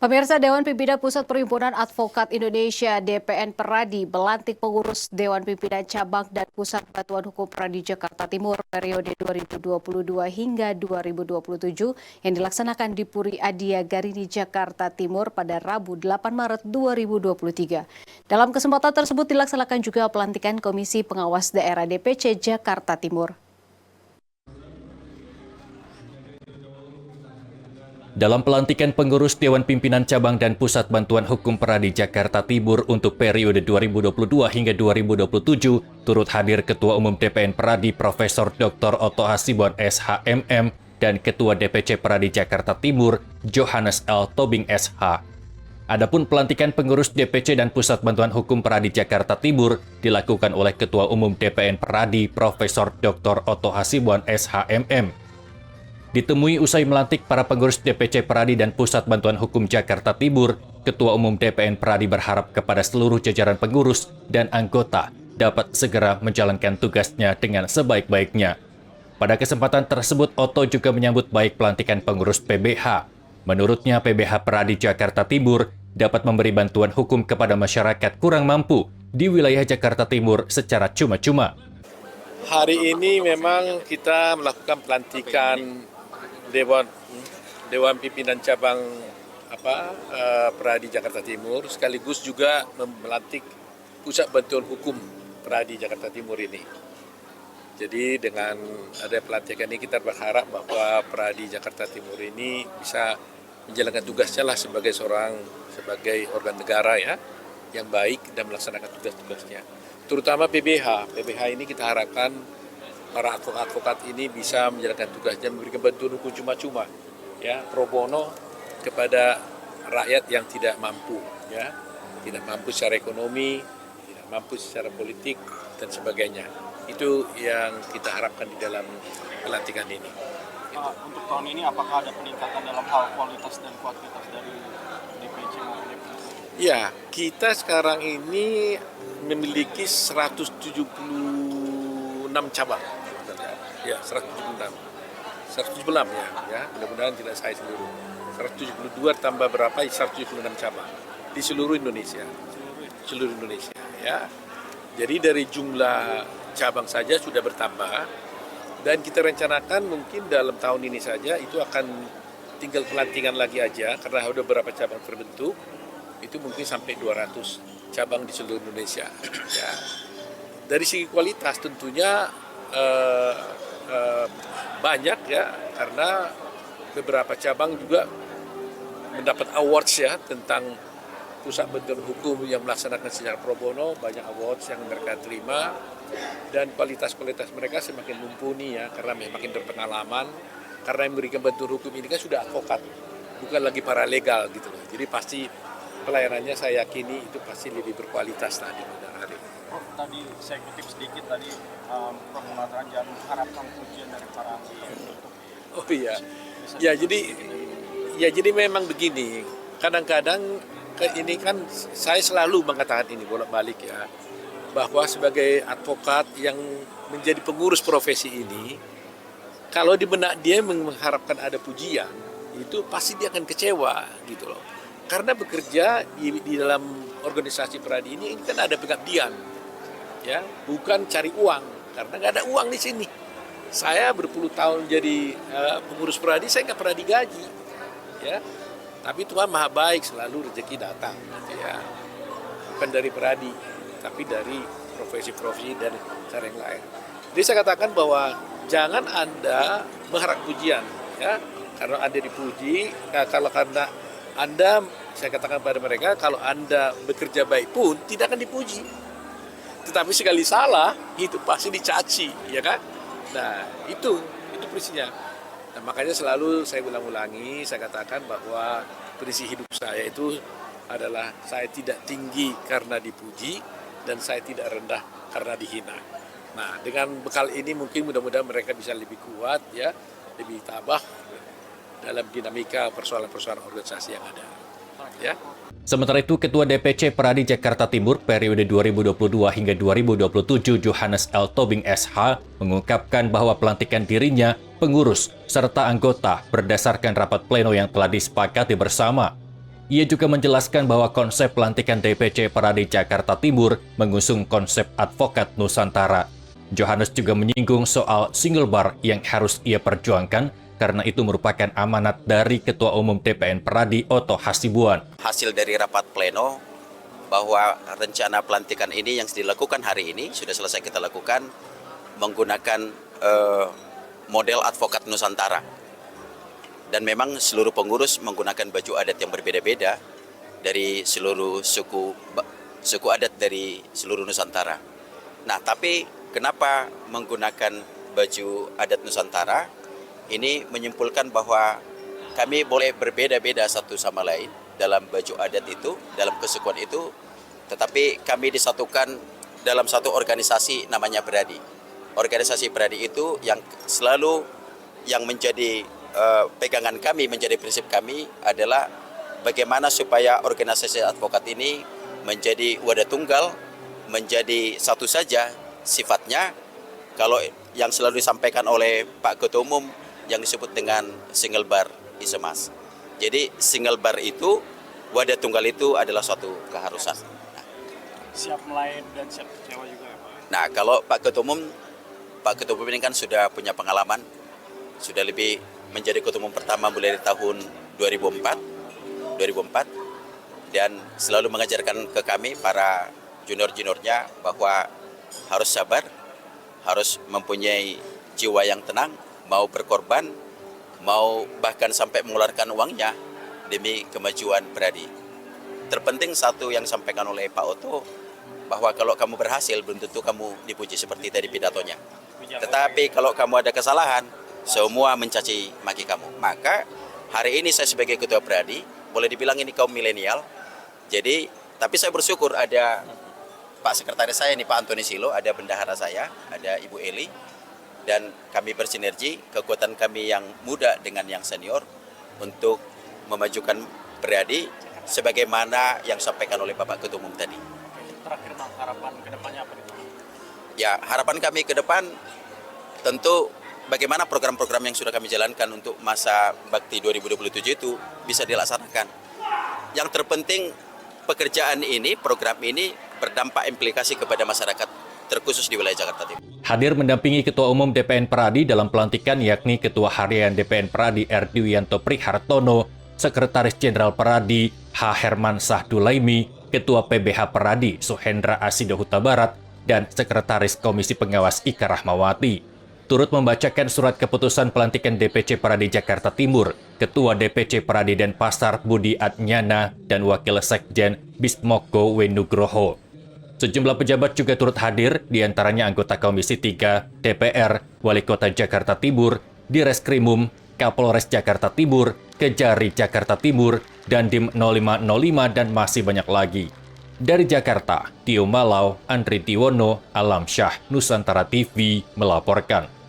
Pemirsa Dewan Pimpinan Pusat Perhimpunan Advokat Indonesia (DPN) Peradi melantik pengurus Dewan Pimpinan Cabang dan Pusat Bantuan Hukum Peradi Jakarta Timur periode 2022 hingga 2027 yang dilaksanakan di Puri Adia Garini, Jakarta Timur pada Rabu 8 Maret 2023. Dalam kesempatan tersebut dilaksanakan juga pelantikan Komisi Pengawas Daerah DPC Jakarta Timur. Dalam pelantikan pengurus Dewan Pimpinan Cabang dan Pusat Bantuan Hukum Peradi Jakarta Timur untuk periode 2022 hingga 2027, turut hadir Ketua Umum DPN Peradi Profesor Dr. Otto Hasibuan SH.MM dan Ketua DPC Peradi Jakarta Timur Johannes L. Tobing SH. Adapun pelantikan pengurus DPC dan Pusat Bantuan Hukum Peradi Jakarta Timur dilakukan oleh Ketua Umum DPN Peradi Profesor Dr. Otto Hasibuan SH.MM. Ditemui usai melantik para pengurus DPC Peradi dan Pusat Bantuan Hukum Jakarta Timur, Ketua Umum DPN Peradi berharap kepada seluruh jajaran pengurus dan anggota dapat segera menjalankan tugasnya dengan sebaik-baiknya. Pada kesempatan tersebut, Otto juga menyambut baik pelantikan pengurus PBH. Menurutnya, PBH Peradi Jakarta Timur dapat memberi bantuan hukum kepada masyarakat kurang mampu di wilayah Jakarta Timur secara cuma-cuma. Hari ini memang kita melakukan pelantikan Dewan Pimpinan Cabang Peradi Jakarta Timur, sekaligus juga melantik Pusat Bantuan Hukum Peradi Jakarta Timur ini. Jadi dengan ada pelantikan ini kita berharap bahwa Peradi Jakarta Timur ini bisa menjalankan tugasnya lah sebagai organ negara ya, yang baik dan melaksanakan tugas-tugasnya. Terutama PBH ini kita harapkan para advokat ini bisa menjalankan tugasnya, memberikan bantuan hukum cuma-cuma, ya, pro bono kepada rakyat yang tidak mampu, ya, tidak mampu secara ekonomi, tidak mampu secara politik dan sebagainya. Itu yang kita harapkan di dalam pelantikan ini. Untuk tahun ini apakah ada peningkatan dalam hal kualitas dan kuantitas dari DPC maupun DPC? Ya, kita sekarang ini memiliki 176 cabang. Ya, 176 ya, mudah-mudahan tidak saya seluruh. 172 tambah berapa? 176 cabang di seluruh Indonesia. Seluruh Indonesia ya. Jadi dari jumlah cabang saja sudah bertambah dan kita rencanakan mungkin dalam tahun ini saja itu akan tinggal pelantikan lagi aja karena ada beberapa cabang terbentuk. Itu mungkin sampai 200 cabang di seluruh Indonesia ya. Dari segi kualitas tentunya banyak ya, karena beberapa cabang juga mendapat awards ya tentang pusat bantuan hukum yang melaksanakan secara pro bono, banyak awards yang mereka terima dan kualitas mereka semakin mumpuni ya, karena semakin berpengalaman, karena yang memberikan bantuan hukum ini kan sudah advokat, bukan lagi paralegal gitu loh. Jadi pasti pelayanannya saya yakini itu pasti lebih berkualitas tadi pada hari. Prof, tadi saya kutip sedikit tadi Prof mengatakan jangan mengharapkan pujian dari para penutup. Oh iya, jadi memang begini. Kadang-kadang ini kan saya selalu mengatakan ini bolak-balik ya, bahwa sebagai advokat yang menjadi pengurus profesi ini, kalau di benak dia mengharapkan ada pujian, itu pasti dia akan kecewa gitu loh. Karena bekerja di dalam organisasi Peradi ini kan ada pengabdian. Ya, bukan cari uang, karena nggak ada uang di sini. Saya berpuluh tahun jadi pengurus Peradi, saya nggak pernah digaji, ya. Tapi Tuhan Maha Baik, selalu rezeki datang, ya. Bukan dari Peradi, tapi dari profesi-profesi dan cara yang lain. Jadi saya katakan bahwa jangan Anda mengharap pujian, ya. Karena Anda dipuji, kalau karena Anda, saya katakan pada mereka, kalau Anda bekerja baik pun tidak akan dipuji. Tetapi sekali salah, itu pasti dicaci, ya kan? Nah, itu prinsipnya. Nah, makanya selalu saya ulang-ulangi, saya katakan bahwa prinsip hidup saya itu adalah saya tidak tinggi karena dipuji, dan saya tidak rendah karena dihina. Nah, dengan bekal ini mungkin mudah-mudahan mereka bisa lebih kuat, ya, lebih tabah dalam dinamika persoalan-persoalan organisasi yang ada. Ya. Sementara itu, Ketua DPC Peradi Jakarta Timur periode 2022 hingga 2027 Johannes L. Tobing SH mengungkapkan bahwa pelantikan dirinya, pengurus, serta anggota berdasarkan rapat pleno yang telah disepakati bersama. Ia juga menjelaskan bahwa konsep pelantikan DPC Peradi Jakarta Timur mengusung konsep advokat Nusantara. Johannes juga menyinggung soal single bar yang harus ia perjuangkan karena itu merupakan amanat dari Ketua Umum DPN Peradi Oto Hasibuan. Hasil dari rapat pleno bahwa rencana pelantikan ini yang dilakukan hari ini sudah selesai kita lakukan menggunakan model advokat Nusantara. Dan memang seluruh pengurus menggunakan baju adat yang berbeda-beda dari seluruh suku adat dari seluruh Nusantara. Nah, tapi kenapa menggunakan baju adat Nusantara? Ini menyimpulkan bahwa kami boleh berbeda-beda satu sama lain dalam baju adat itu, dalam kesukuan itu, tetapi kami disatukan dalam satu organisasi namanya Peradi. Organisasi Peradi itu yang selalu yang menjadi pegangan kami, menjadi prinsip kami adalah bagaimana supaya organisasi advokat ini menjadi wadah tunggal, menjadi satu saja sifatnya. Kalau yang selalu disampaikan oleh Pak Ketua Umum yang disebut dengan single bar is a must. Jadi single bar itu, wadah tunggal itu adalah suatu keharusan. Siap melayan dan siap kecewa juga ya Pak? Nah, kalau Pak Ketua Umum ini kan sudah punya pengalaman, sudah lebih menjadi Ketua Umum pertama mulai dari tahun 2004 dan selalu mengajarkan ke kami para junior-juniornya bahwa harus sabar, harus mempunyai jiwa yang tenang, mau berkorban, mau bahkan sampai mengeluarkan uangnya demi kemajuan Peradi. Terpenting satu yang disampaikan oleh Pak Oto, bahwa kalau kamu berhasil belum tentu kamu dipuji seperti tadi pidatonya. Tetapi kalau kamu ada kesalahan, semua mencaci maki kamu. Maka hari ini saya sebagai Ketua Peradi, boleh dibilang ini kaum milenial. Jadi, tapi saya bersyukur ada Pak Sekretaris saya ini, Pak Antoni Silo, ada bendahara saya, ada Ibu Eli, dan kami bersinergi, kekuatan kami yang muda dengan yang senior untuk memajukan Peradi sebagaimana yang disampaikan oleh Bapak Ketua Umum tadi. Terakhir Pak, harapan kedepannya apa nih? Ya, harapan kami ke depan tentu bagaimana program-program yang sudah kami jalankan untuk masa bakti 2027 itu bisa dilaksanakan. Yang terpenting pekerjaan ini, program ini berdampak implikasi kepada masyarakat, terkhusus di wilayah Jakarta Timur. Hadir mendampingi Ketua Umum DPN Peradi dalam pelantikan yakni Ketua Harian DPN Peradi Erdiwianto Prihartono, Sekretaris Jenderal Peradi H. Herman Sahdulaimi, Ketua PBH Peradi Suhendra Asido Huta Barat, dan Sekretaris Komisi Pengawas Ika Rahmawati. Turut membacakan surat keputusan pelantikan DPC Peradi Jakarta Timur, Ketua DPC Peradi Denpasar Budi Adnyana, dan Wakil Sekjen Bismoko Wenugroho. Sejumlah pejabat juga turut hadir, diantaranya anggota Komisi 3 DPR, Wali Kota Jakarta Timur, Direskrimum, Kapolres Jakarta Timur, Kejari Jakarta Timur, Dandim 0505, dan masih banyak lagi. Dari Jakarta, Tio Malau, Andri Tiwono, Alam Syah, Nusantara TV melaporkan.